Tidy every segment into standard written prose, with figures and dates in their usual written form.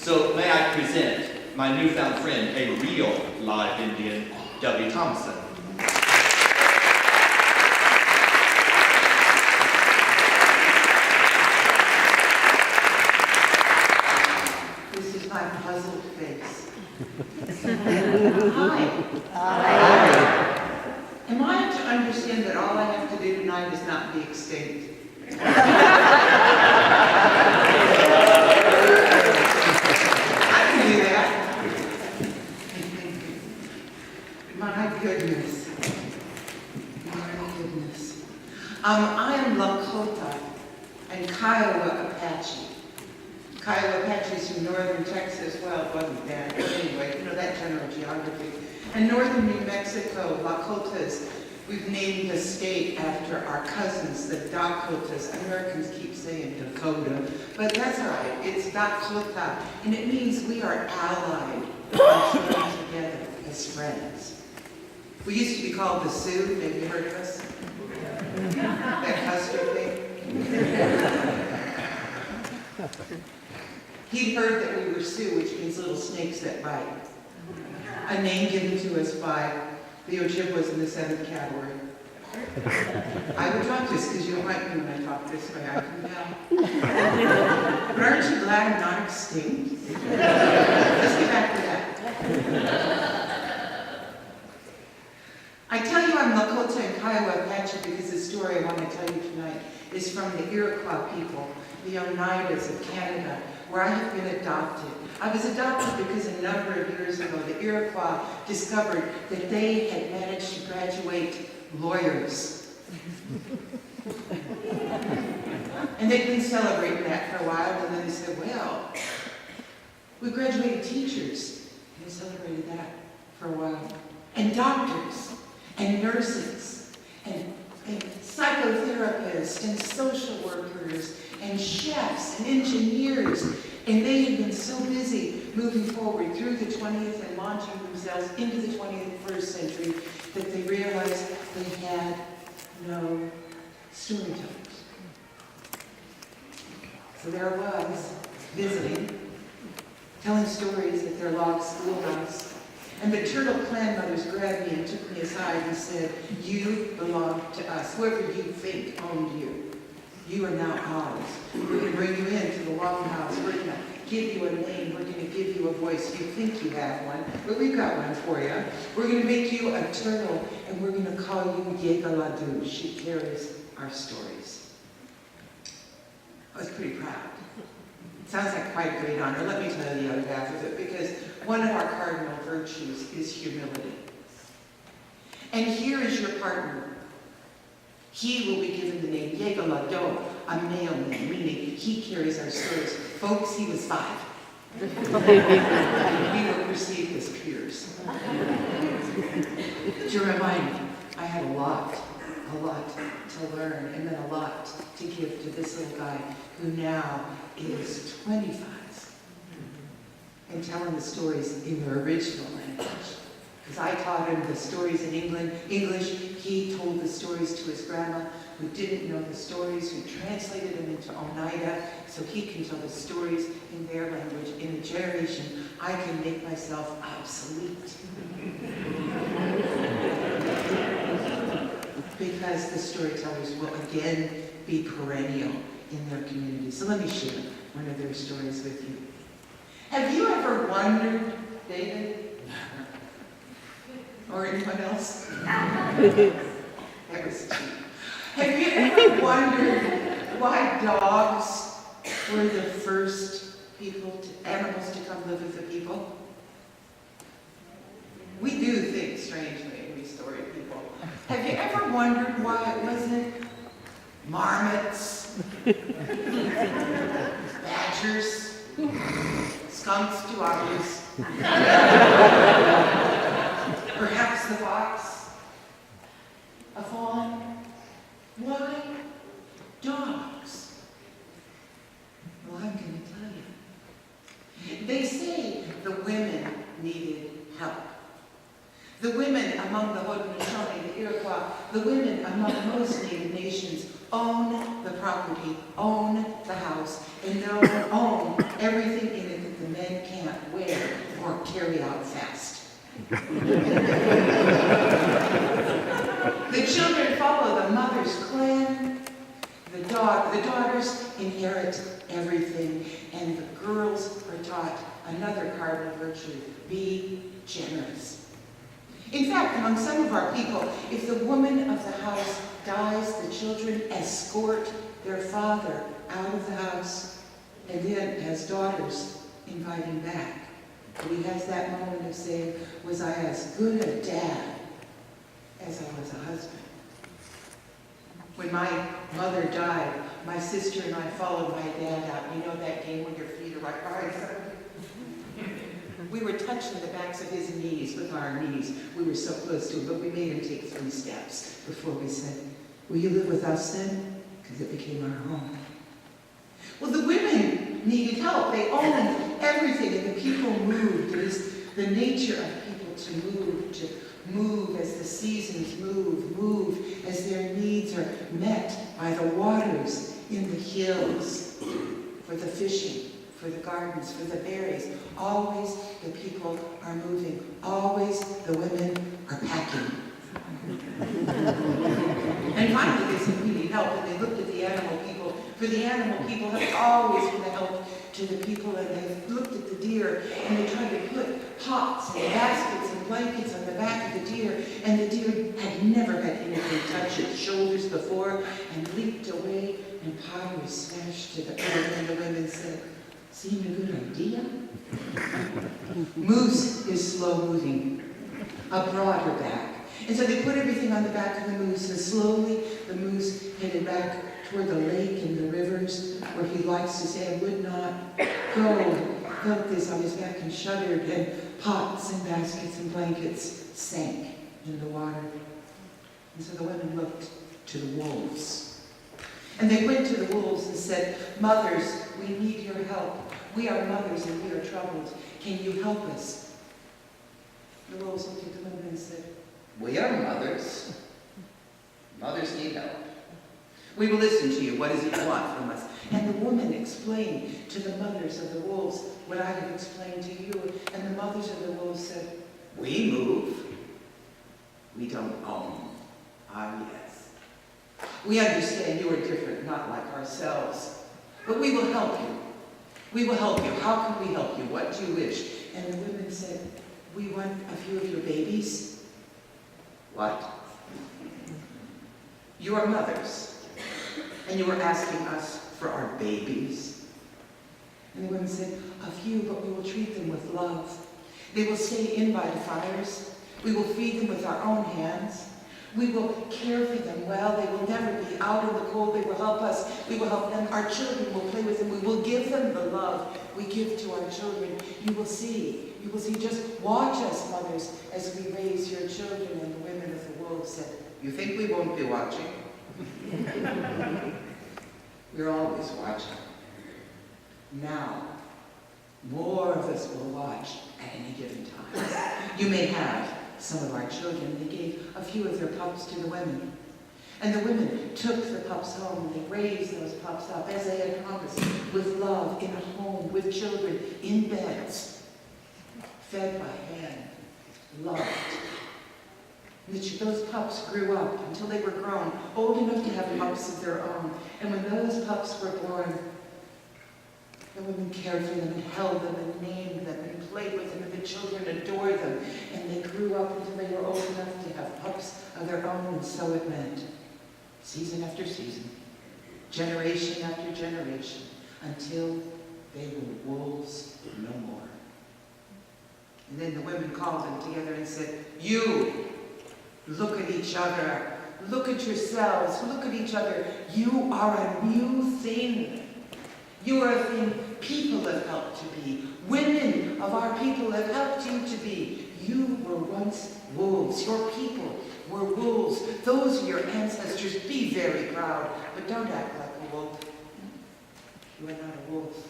So may I present my newfound friend, a real live Indian, Dovie Thomason. This is my puzzled face. Hi. Am I to understand that all I have to do tonight is not be extinct? I can do that. My goodness. My goodness. I am Lakota and Kiowa Apache. Kiowa Apache is from northern Texas. Well, it wasn't that. But anyway, you know that general geography. And northern New Mexico, Lakotas, we've named the state after our cousins, the Dakotas. Americans keep saying Dakota, but that's all right. It's Dakota, and it means we are allied and working together as friends. We used to be called the Sioux. Have you heard of us? That Custer thing? He'd heard that we were Sioux, which means little snakes that bite. A name given to us by the Ojibwas in the 7th Cavalry. I would talk this because you don't like me when I talk this way, I can tell. But aren't you glad I'm not extinct? Let's get back to that. I tell you I'm Lakota and Kiowa Apache because the story I want to tell you tonight is from the Iroquois people, the Oneidas of Canada, where I have been adopted. I was adopted because a number of years ago, the Iroquois discovered that they had managed to graduate lawyers. And they'd been celebrating that for a while, and then they said, well, we graduated teachers. And they celebrated that for a while. And doctors, and nurses, and psychotherapists, and social workers, and chefs, and engineers. And they had been so busy moving forward through the 20th and launching themselves into the 21st century that they realized they had no storytellers. So there I was, visiting, telling stories at their log schoolhouse. And the Turtle clan mothers grabbed me and took me aside and said, you belong to us. Whoever you think owned you, you are now ours. We're going to bring you into the longhouse. We're going to give you a name. We're going to give you a voice. You think you have one, but we've got one for you. We're going to make you a turtle, and we're going to call you Yegaladu. She carries our stories. I was pretty proud. It sounds like quite a great honor. Let me tell you the other half of it, because one of our cardinal virtues is humility. And here is your partner. He will be given the name Yegalado, a male name, meaning he carries our stories. Folks, he was 5. And we were perceived as peers. To remind me, I had a lot to learn, and then a lot to give to this little guy who now is 25 and telling the stories in their original language. Because I taught him the stories in English, he told the stories to his grandma, who didn't know the stories, who translated them into Oneida, so he can tell the stories in their language. In a generation, I can make myself obsolete. Because the storytellers will again be perennial in their community. So let me share one of their stories with you. Have you ever wondered, David? Or anyone else? That was cheap. Have you ever wondered why dogs were the first animals to come live with the people? We do think strangely, we story people. Have you ever wondered why it wasn't marmots, badgers, skunks to others, perhaps the fox, a fawn? Why dogs? Well, I'm going to tell you. They say the women needed help. The women among the Haudenosaunee, the Iroquois, the women among most Native nations own the property, own the house, and they'll own everything in it that the men can't wear or carry out fast. The children follow the mother's clan. The daughters inherit everything, and the girls are taught another cardinal virtue: be generous. In fact, among some of our people, if the woman of the house dies, the children escort their father out of the house, and then, as daughters, invite him back. But he has that moment of saying, was I as good a dad as I was a husband? When my mother died, my sister and I followed my dad out. You know that game when your feet are right behind somebody? We were touching the backs of his knees with our knees. We were so close to him, but we made him take 3 steps before we said, will you live with us then? Because it became our home. Well, the women needed help. They owned everything, and the people moved. It is the nature of people to move as the seasons move as their needs are met by the waters in the hills, for the fishing, for the gardens, for the berries. Always the people are moving. Always the women are packing. And finally they said, we need help. And they looked at the animal people. For the animal people have always been a help to the people. And they looked at the deer and they tried to put pots and baskets and blankets on the back of the deer. And the deer had never had anything touch its shoulders before and leaped away, and pie was smashed to the earth. And the women said, seemed a good idea. Moose is slow moving. Up brought her back. And so they put everything on the back of the moose, and slowly the moose headed back toward the lake and the rivers where he likes to say, I would not go. Felt this on his back and shuddered, and pots and baskets and blankets sank into the water. And so the women looked to the wolves. And they went to the wolves and said, mothers, we need your help. We are mothers and we are troubled. Can you help us? The wolves looked at the women and said, we are mothers. Mothers need help. We will listen to you. What is it you want from us? And the woman explained to the mothers of the wolves what I have explained to you. And the mothers of the wolves said, we move. We don't own. Ah, yes. We understand you are different, not like ourselves. But we will help you. We will help you. How can we help you? What do you wish? And the women said, we want a few of your babies. What? You are mothers, and you are asking us for our babies. And the women said, a few, but we will treat them with love. They will stay in by the fires. We will feed them with our own hands. We will care for them well. They will never be out in the cold. They will help us. We will help them. Our children will play with them. We will give them the love we give to our children. You will see. You will see. Just watch us, mothers, as we raise your children. And the women of the wolves said, you think we won't be watching? We're always watching. Now, more of us will watch at any given time. You may have some of our children. They gave a few of their pups to the women. And the women took the pups home, and they raised those pups up, as they had promised, with love, in a home, with children, in beds, fed by hand, loved. And those pups grew up until they were grown, old enough to have pups of their own. And when those pups were born, the women cared for them and held them and named them and played with them, and the children adored them. And they grew up until they were old enough to have pups of their own, and so it meant, season after season, generation after generation, until they were wolves no more. And then the women called them together and said, you, look at each other, look at yourselves, look at each other. You are a new thing. You are a thing people have helped to be. Women of our people have helped you to be. You were once wolves. Your people were wolves. Those are your ancestors. Be very proud, but don't act like a wolf. You are not a wolf.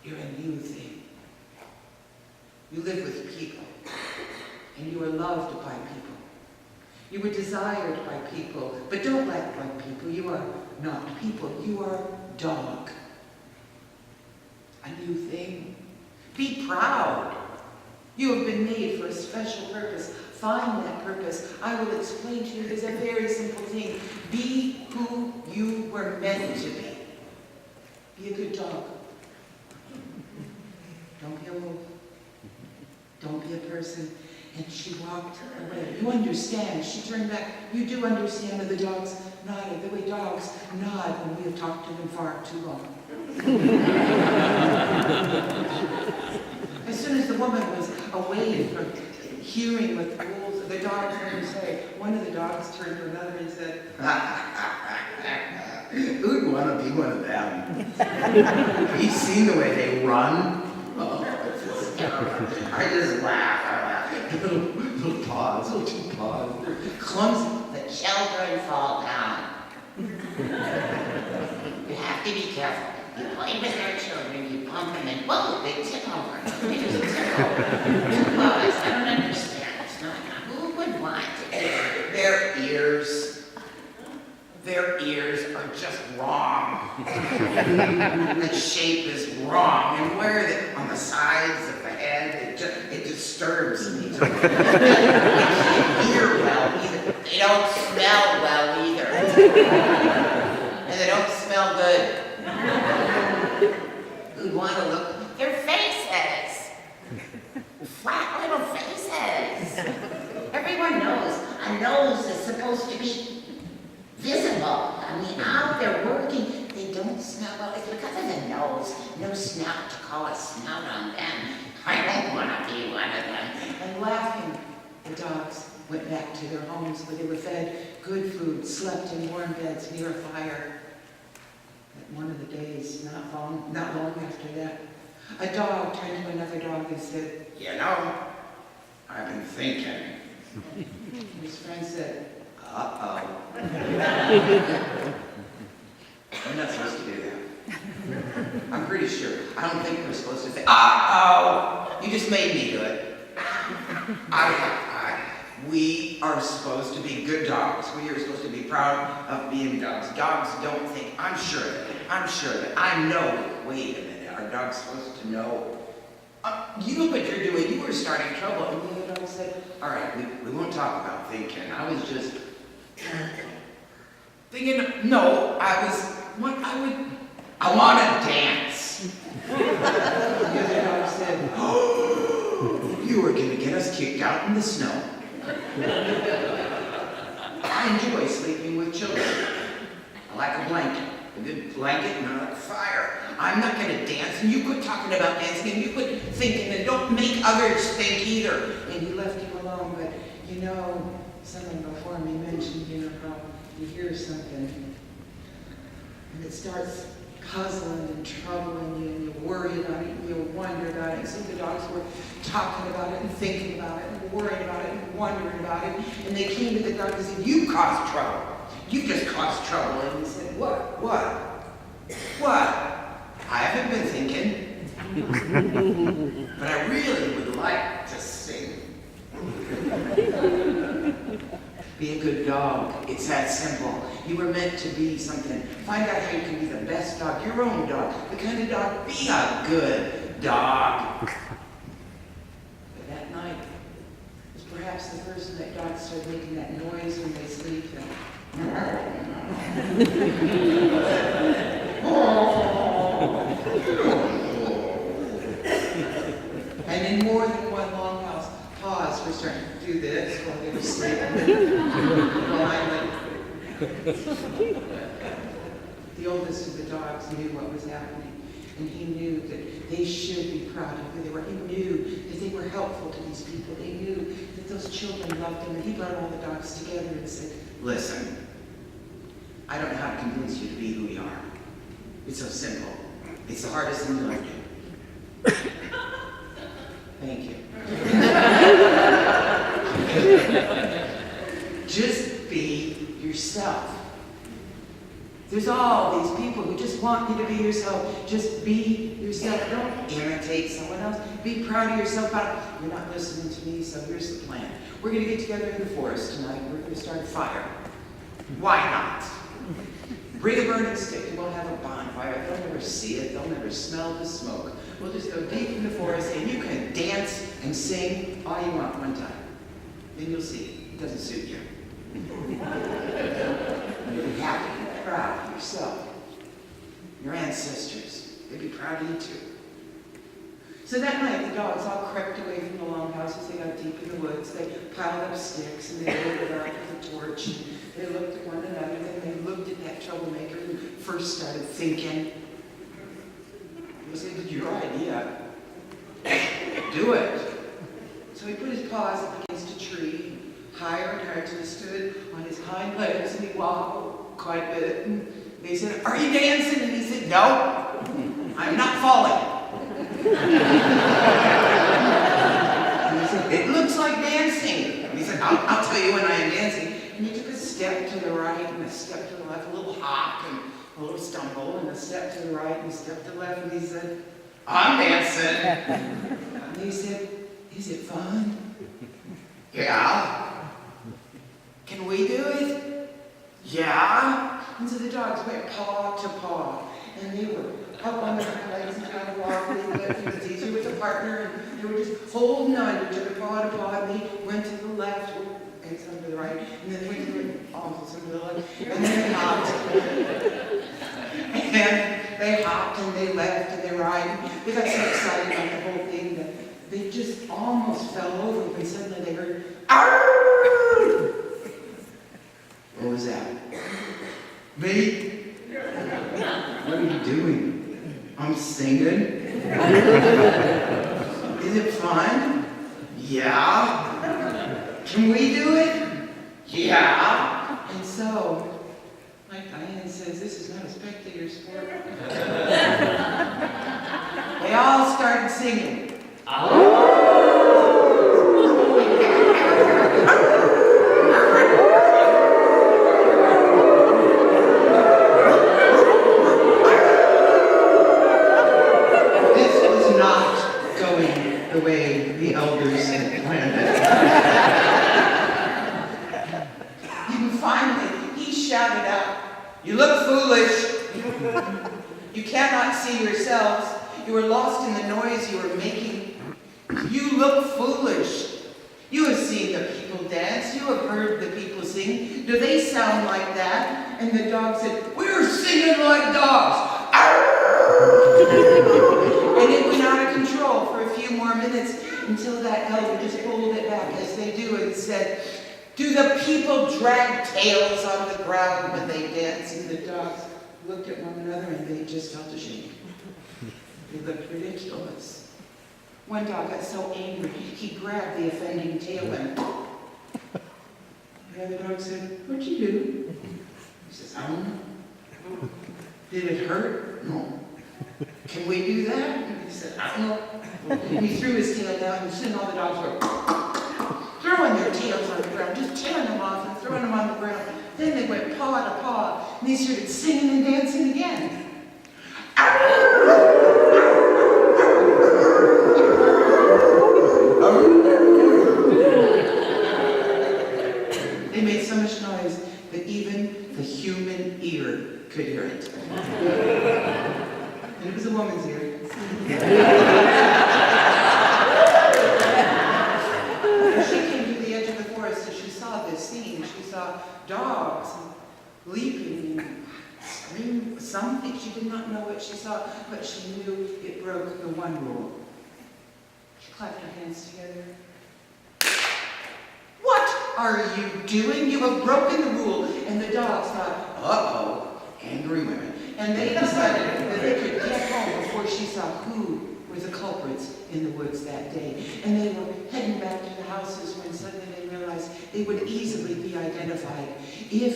You're a new thing. You live with people, and you are loved by people. You were desired by people, but don't act like people. You are not people. You are dog. A new thing. Be proud. You have been made for a special purpose. Find that purpose. I will explain to you. It is a very simple thing. Be who you were meant to be. Be a good dog. Don't be a wolf. Don't be a person. And she walked away. You understand. She turned back. You do understand that the dogs nodded, the way dogs nod when we have talked to them far too long. As soon as the woman was away from hearing what the dogs were to say, one of the dogs turned to another and said, "Who'd want to be one of them? Have you seen the way they run? Oh, it's just terrible. I just laugh. Little paws, little two paws. They're clumsy. The children fall down. You have to be careful. You play with our children, you pump them, and whoa, they tip over. They just tip over. Paws, I don't understand. It's not, who would want to? Their ears are just wrong. The shape is wrong. And where are they? On the sides of the head, it disturbs me. They can't hear well either. They don't smell well either. And they don't smell good. Who'd want to look? Their faces. Flat little faces. Everyone knows a nose is supposed to be visible. I mean, out there working, they don't smell well. It's because of the nose. No snout to call a snout on them. I don't want to be one of them. and laughing, the dogs went back to their homes where they were fed good food, slept in warm beds near a fire. But one of the days, not long after that, a dog turned to another dog and said, You know, I've been thinking. and his friend said, Uh-oh. I'm not supposed to do that. I'm pretty sure. I don't think we're supposed to say, uh-oh. You just made me do it. We are supposed to be good dogs. We are supposed to be proud of being dogs. Dogs don't think, I'm sure that, I know, wait a minute, are dogs supposed to know? You look what you're doing, you were starting trouble. And the other dog said, all right, we won't talk about thinking. I was just thinking, no, I want to dance. the other dog said, You were going to get us kicked out in the snow. I enjoy sleeping with children. I like a blanket. A good blanket and I like fire. I'm not going to dance, and you quit talking about dancing, and you quit thinking, and don't make others think either. and he left him alone. But you know, someone before me mentioned, how you hear something and it starts puzzling and troubling you, and you worry about it, and you wonder about it. And so the dogs were talking about it and thinking about it and worrying about it and wondering about it. And they came to the dog and said, You caused trouble. You just caused trouble. and he said, what? What? I haven't been thinking. But I really would like to sing. Be a good dog. It's that simple. You were meant to be something. Find out how you can be the best dog, your own dog, the kind of dog. Be a good dog. But that night was perhaps the first night dogs started making that noise when they sleep. And in more than one longhouse, paws were starting to do this while they were sleeping. The oldest of the dogs knew what was happening, and he knew that they should be proud of who they were. He knew that they were helpful to these people. They knew that those children loved them, and he brought all the dogs together and said, Listen, I don't know how to convince you to be who you are. It's so simple. It's the hardest thing to do. Thank you. Just be yourself. There's all these people who just want you to be yourself. Just be yourself. Don't imitate someone else. Be proud of yourself. You're not listening to me, so here's the plan. We're going to get together in the forest tonight. We're going to start a fire. Why not? Bring a burning stick and we'll have a bonfire. They'll never see it. They'll never smell the smoke. We'll just go deep in the forest and you can dance and sing all you want one time. Then you'll see it doesn't suit you. You'll be happy and proud of yourself. Your ancestors, they'd be proud of you too. So that night, the dogs all crept away from the longhouses. They got deep in the woods. They piled up sticks and they lit it up with a torch. And they looked at one another. Then they looked at that troublemaker who first started thinking. It was your idea. Do it. So he put his paws up against a tree, higher and higher, till he stood on his hind legs and he wobbled quite a bit. And they said, "Are you dancing?" And he said, "No, I'm not falling." And he said, "It looks like dancing." And he said, I'll tell you when I am dancing. And he took a step to the right and a step to the left, a little hop and a little stumble, and a step to the right and a step to the left. And he said, "I'm dancing." And he said, "Is it fun?" Yeah. "Can we do it?" Yeah. And so the dogs went paw to paw, and they were up on their hind legs and kind of wobbly, but it was easier with a partner, and they were just holding on to each other, paw to paw, and they went to the left, and some to the right, and then they went to the some to the left, and then they hopped. And they hopped, and they left, and they right. They got so excited about the whole thing that they just almost fell over when suddenly they heard, "Arr!" What was that? Me? What are you doing? I'm singing. Is it fun? Yeah. Can we do it? Yeah. And so, like Diane says, this is not a spectator sport. They all started singing. This was not going the way the elders had planned it. And finally, he shouted out, "You look foolish. You cannot see yourselves. You are lost in the noise you are making. You look foolish. You have seen the people dance. You have heard the people sing. Do they sound like that?" And the dog said, "We're singing like dogs." And it went out of control for a few more minutes until that elder just pulled it back as they do and said, "Do the people drag tails on the ground when they dance?" And the dogs looked at one another and they just felt ashamed. They looked ridiculous. One dog got so angry, he grabbed the offending tail and the other dog said, "What'd you do?" He says, "I don't know." "Did it hurt?" "No." "Can we do that?" And he said, "I don't know." And he threw his tail down and soon all the dogs were throwing their tails on the ground, just tearing them off and throwing them on the ground. Then they went paw to paw and they started singing and dancing again. They made so much noise that even the human ear could hear it. And it was a woman's ear. She came to the edge of the forest and she saw this scene. She saw dogs leaping and screaming something. She did not know what she saw, but she knew it broke the one rule. She clapped her hands together. "What are you doing? You have broken the rule." And the dogs thought, "Uh-oh, angry women." And they decided that they could get home before she saw who were the culprits in the woods that day. And they were heading back to the houses when suddenly they realized they would easily be identified if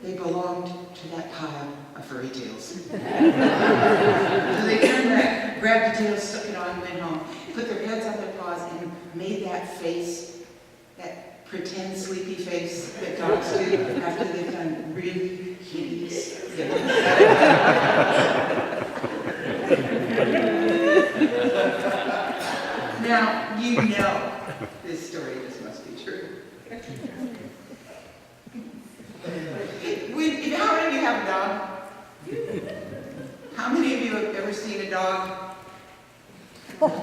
they belonged to that pile of furry tails. So they turned back, grabbed the tails, stuck it on, went home, put their heads on their paws, and made that face, that pretend sleepy face that dogs do after they've done really hideous things. Now, you know this story, this must be true. How many of you have a dog? How many of you have ever seen a dog? Come on.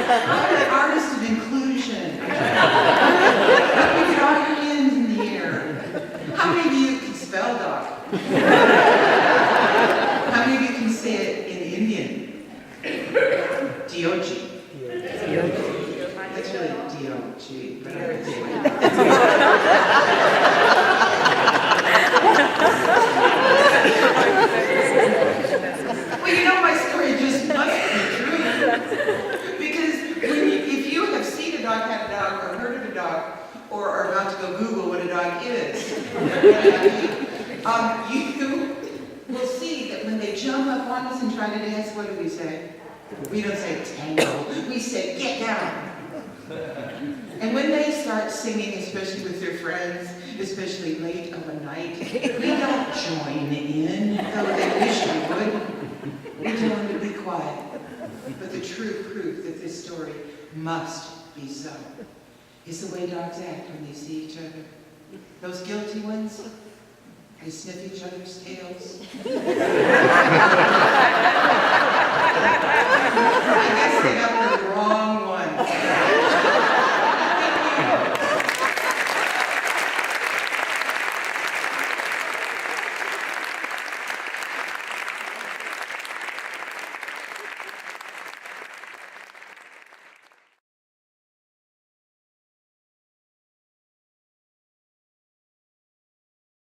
I'm an artist of inclusion. Let me get all your hands in the air. How many of you can spell dog? How many of you can say it in Indian? Dioji. That's really D-O-G, but I would say well, you know, my story just must be true. Because if you have seen a dog, had a dog, or heard of a dog, or are about to go Google what a dog is, you will see that when they jump up on us and try to dance, what do we say? We don't say tango, we say get down. And when they start singing, especially with their friends, especially late of a night, we don't join in, though they wish we would. We tell them to be quiet. But the true proof that this story must be so is the way dogs act when they see each other. Those guilty ones, they sniff each other's tails.